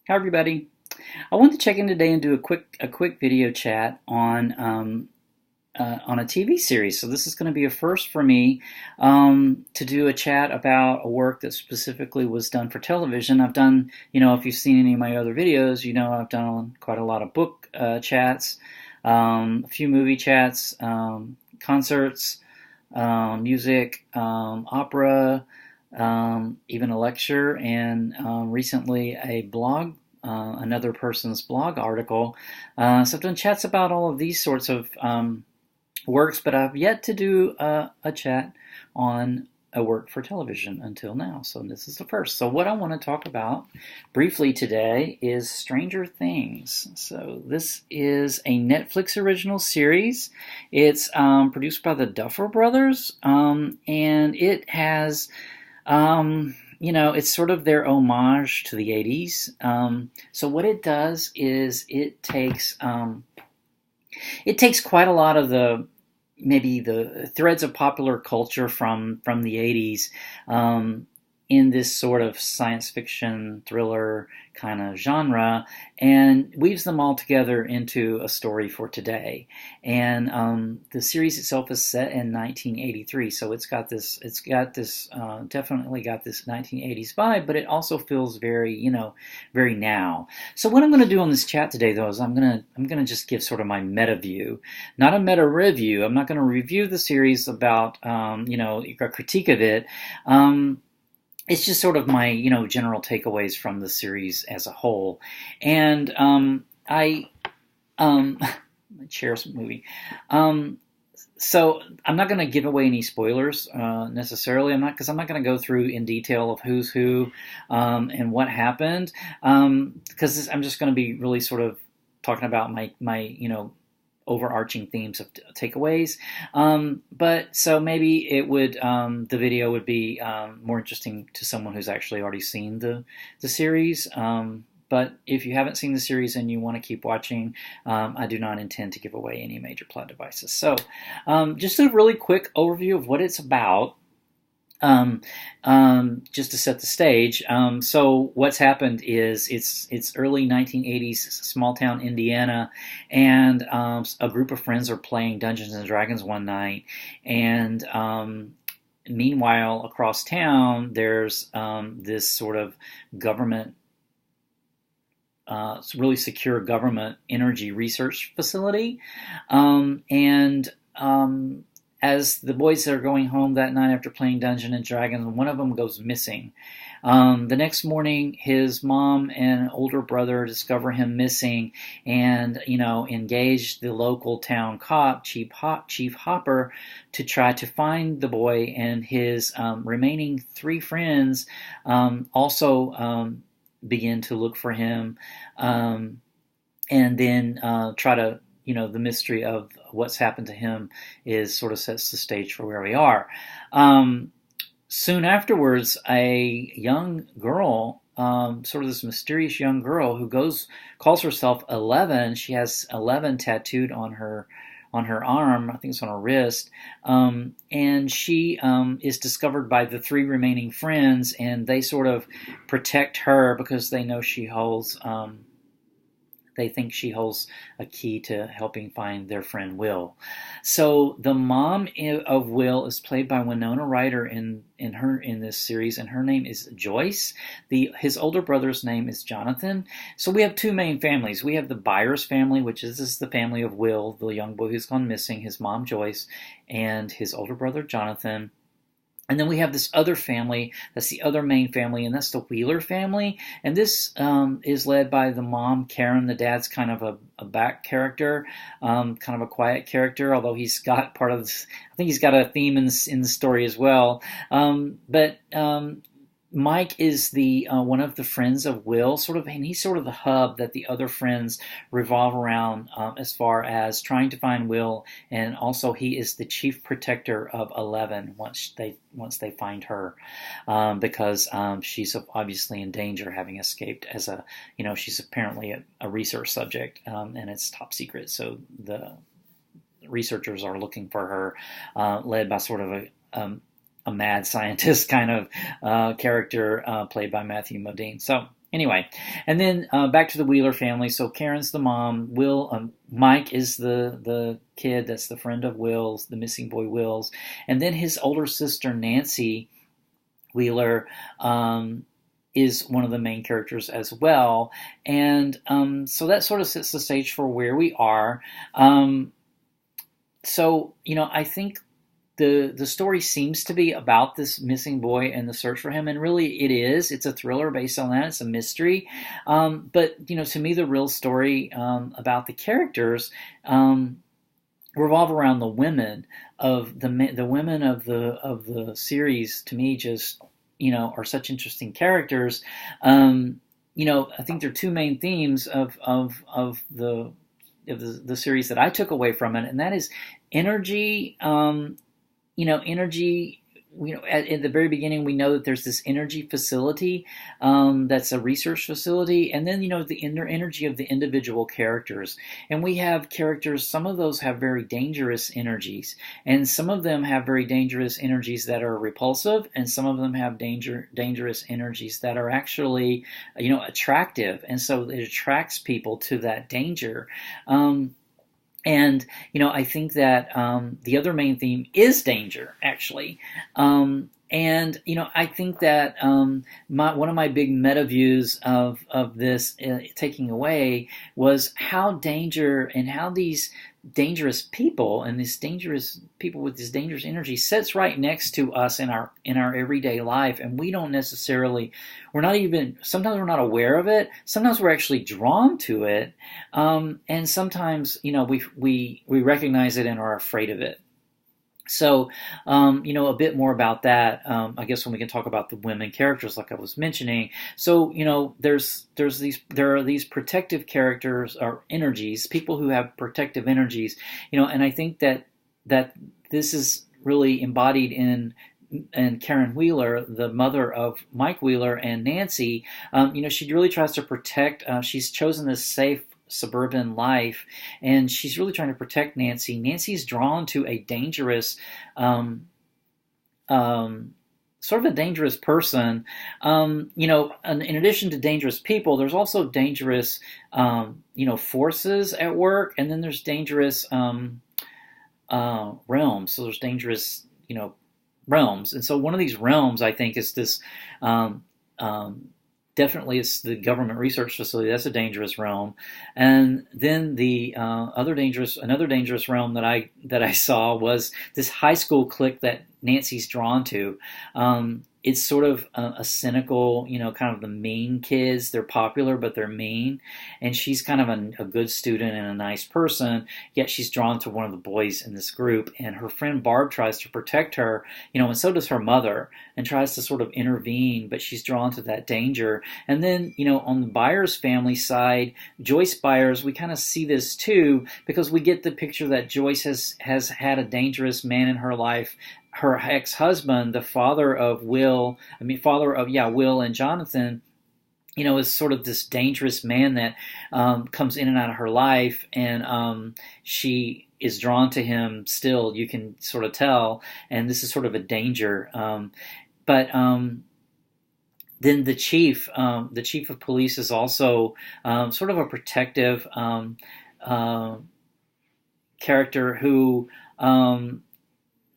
Hi everybody. I wanted to check in today and do a quick video chat on a TV series. So this is going to be a first for me to do a chat about a work that specifically was done for television. I've done, if you've seen any of my other videos, I've done quite a lot of book chats, a few movie chats, concerts, music, opera, even a lecture, and recently a blog, another person's blog article. So I've done chats about all of these sorts of works, but I've yet to do a chat on a work for television until now. So this is the first. So what I want to talk about briefly today is Stranger Things. So this is a Netflix original series. It's produced by the Duffer Brothers, and it has it's sort of their homage to the 80s. So what it does is it takes quite a lot of maybe the threads of popular culture from the 80s, in this sort of science fiction thriller kind of genre, and weaves them all together into a story for today. And the series itself is set in 1983, so definitely got this 1980s vibe, but it also feels very now. So what I'm going to do on this chat today, though, is I'm gonna just give sort of my meta view, not a meta review. I'm not going to review the series about a critique of it. It's just sort of my general takeaways from the series as a whole. And I my chair's moving. So I'm not going to give away any spoilers necessarily. I'm not going to go through in detail of who's who and what happened, because I'm just going to be really sort of talking about my overarching themes of takeaways. But so maybe the video would be more interesting to someone who's actually already seen the series. But if you haven't seen the series and you want to keep watching, I do not intend to give away any major plot devices. So just a really quick overview of what it's about. Just to set the stage. So what's happened is it's early 1980s, small town Indiana, and a group of friends are playing Dungeons and Dragons one night, and meanwhile across town there's this sort of government. Really secure government energy research facility, and as the boys are going home that night after playing Dungeons and Dragons, one of them goes missing. The next morning, his mom and older brother discover him missing, and engage the local town cop, Chief Hopper, to try to find the boy. And his remaining three friends also begin to look for him, and then try to. The mystery of what's happened to him is sort of sets the stage for where we are. Soon afterwards, a young girl, sort of this mysterious young girl who calls herself 11. She has 11 tattooed on her arm. I think it's on her wrist. And she is discovered by the three remaining friends, and they sort of protect her because they know she holds. They think she holds a key to helping find their friend Will. So the mom of Will is played by Winona Ryder in this series, and her name is Joyce. His older brother's name is Jonathan. So we have two main families. We have the Byers family, which is the family of Will, the young boy who's gone missing, his mom Joyce, and his older brother Jonathan. And then we have this other family, that's the other main family, and that's the Wheeler family. And this is led by the mom, Karen. The dad's kind of a back character, kind of a quiet character, although he's got part of this, I think he's got a theme in the story as well. But Mike is the one of the friends of Will, and he's sort of the hub that the other friends revolve around, as far as trying to find Will, and also he is the chief protector of 11 once they find her, because she's obviously in danger, having escaped as she's apparently a research subject, and it's top secret, so the researchers are looking for her, led by sort of a mad scientist kind of character, played by Matthew Modine. So Anyway, and then back to the Wheeler family. So Karen's the mom. Mike is the kid that's the friend of Will's, the missing boy Will's, and then his older sister Nancy Wheeler is one of the main characters as well. And so that sort of sets the stage for where we are. So I think the story seems to be about this missing boy and the search for him, and really it is. It's a thriller based on that. It's a mystery, but to me the real story about the characters revolve around the women of the women of the series. To me, just are such interesting characters. I think there are two main themes of the series that I took away from it, and that is energy. Energy. At the very beginning, we know that there's this energy facility that's a research facility, and then the inner energy of the individual characters. And we have characters. Some of those have very dangerous energies, and some of them have very dangerous energies that are repulsive, and some of them have dangerous energies that are actually attractive, and so it attracts people to that danger. And I think that the other main theme is danger, actually. And I think that one of my big meta views of this taking away was how these dangerous people and these dangerous people with this dangerous energy sits right next to us in our everyday life, and we don't necessarily, sometimes we're not aware of it, sometimes we're actually drawn to it, and sometimes we recognize it and are afraid of it. So, a bit more about that, I guess, when we can talk about the women characters, like I was mentioning. So, there are these protective characters or energies, people who have protective energies, and I think that this is really embodied in Karen Wheeler, the mother of Mike Wheeler and Nancy. She really tries to protect. She's chosen this safe suburban life, and she's really trying to protect Nancy. Nancy's drawn to a dangerous, sort of a dangerous person. In addition to dangerous people, there's also dangerous, forces at work, and then there's dangerous realms. So there's dangerous, realms, and so one of these realms, I think, is this. Definitely, it's the government research facility. That's a dangerous realm, and then the another dangerous realm that I saw was this high school clique that Nancy's drawn to. It's sort of a cynical, kind of the mean kids. They're popular, but they're mean, and she's kind of a good student and a nice person. Yet she's drawn to one of the boys in this group, and her friend Barb tries to protect her, and so does her mother, and tries to sort of intervene, but she's drawn to that danger. And then, on the Byers family side, Joyce Byers, we kind of see this too, because we get the picture that Joyce has had a dangerous man in her life. Her ex-husband, the father of Will and Jonathan, is sort of this dangerous man that comes in and out of her life, and she is drawn to him still. You can sort of tell, and this is sort of a danger. But then the chief of police is also sort of a protective character who.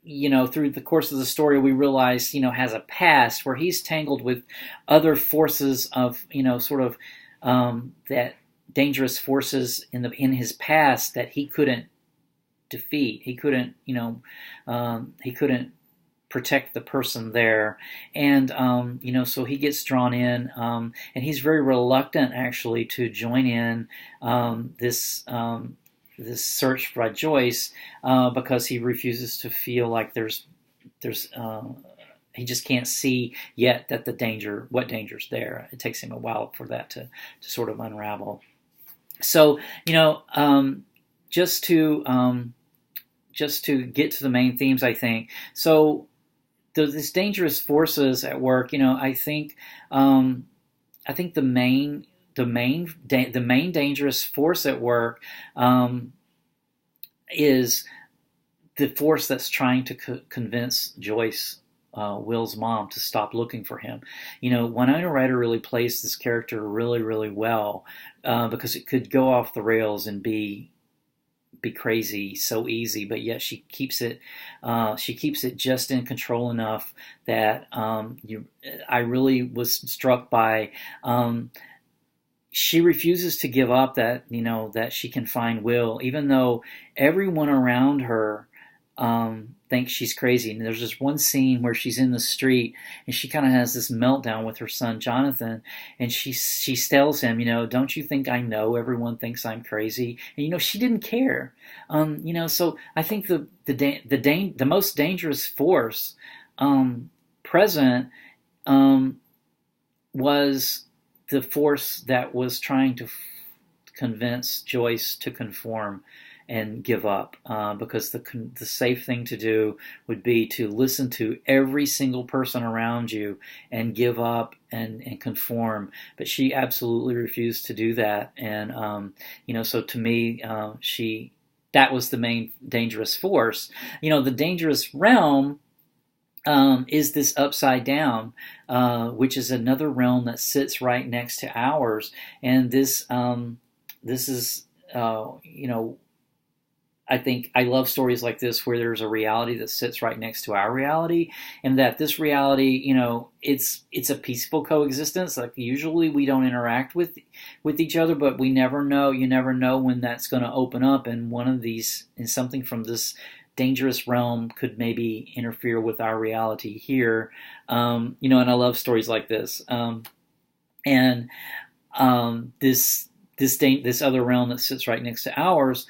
Through the course of the story, we realize, has a past where he's tangled with other forces of, that dangerous forces in his past that he couldn't defeat. He couldn't protect the person there, and so he gets drawn in, and he's very reluctant actually to join in this search for Joyce because he refuses to feel like there's he just can't see yet that what danger's there. It takes him a while for that to sort of unravel. So just to get to the main themes, I think. So these dangerous forces at work, I think the main dangerous force at work is the force that's trying to convince Joyce Will's mom to stop looking for him. Winona Ryder really plays this character really, really well because it could go off the rails and be crazy so easy, but yet she keeps it just in control enough that I really was struck by. She refuses to give up that she can find Will, even though everyone around her thinks she's crazy. And there's this one scene where she's in the street and she kind of has this meltdown with her son Jonathan, and she tells him, don't you think I know everyone thinks I'm crazy? And she didn't care. So I think the most dangerous force present was the force that was trying to convince Joyce to conform and give up, because the safe thing to do would be to listen to every single person around you and give up and conform. But she absolutely refused to do that, and so to me, that was the main dangerous force. The dangerous realm is this upside down, which is another realm that sits right next to ours, and this is I think I love stories like this where there's a reality that sits right next to our reality, and that this reality, it's a peaceful coexistence. Like usually we don't interact with each other, but we never know. You never know when that's going to open up, and one of these, and something from this dangerous realm could maybe interfere with our reality here. And I love stories like this. This other realm that sits right next to ours,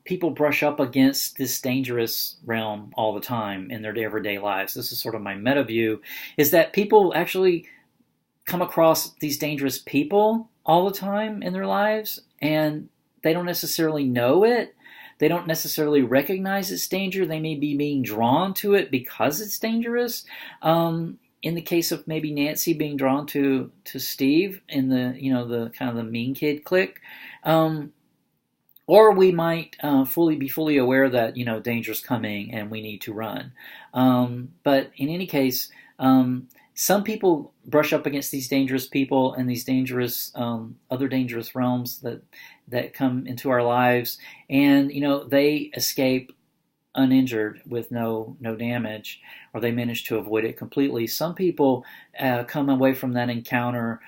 people brush up against this dangerous realm all the time in their everyday lives. This is sort of my MetaView, is that people actually come across these dangerous people all the time in their lives, and they don't necessarily know it. They don't necessarily recognize its danger. They may be being drawn to it because it's dangerous. In the case of maybe Nancy being drawn to Steve in the kind of the mean kid clique, or we might be fully aware that danger's coming and we need to run. But in any case, some people brush up against these dangerous people and these dangerous other dangerous realms that come into our lives, and they escape uninjured with no damage, or they manage to avoid it completely. Some people come away from that encounter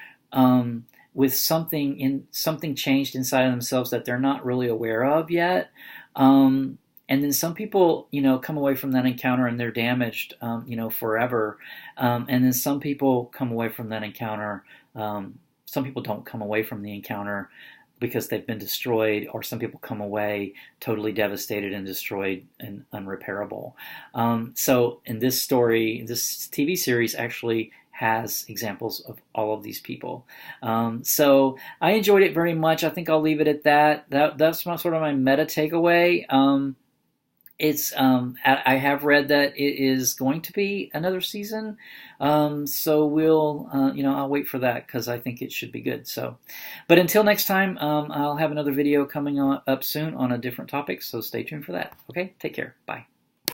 with something changed inside of themselves that they're not really aware of yet. And then some people, come away from that encounter and they're damaged, forever. And then some people come away from that encounter. Some people don't come away from the encounter because they've been destroyed, or some people come away totally devastated and destroyed and unrepairable. So in this story, this TV series actually has examples of all of these people. So I enjoyed it very much. I think I'll leave it at that. That's sort of my meta takeaway. I have read that it is going to be another season, so we'll I'll wait for that because I think it should be good. So, but until next time, I'll have another video coming up soon on a different topic, so stay tuned for that. Okay, take care. Bye.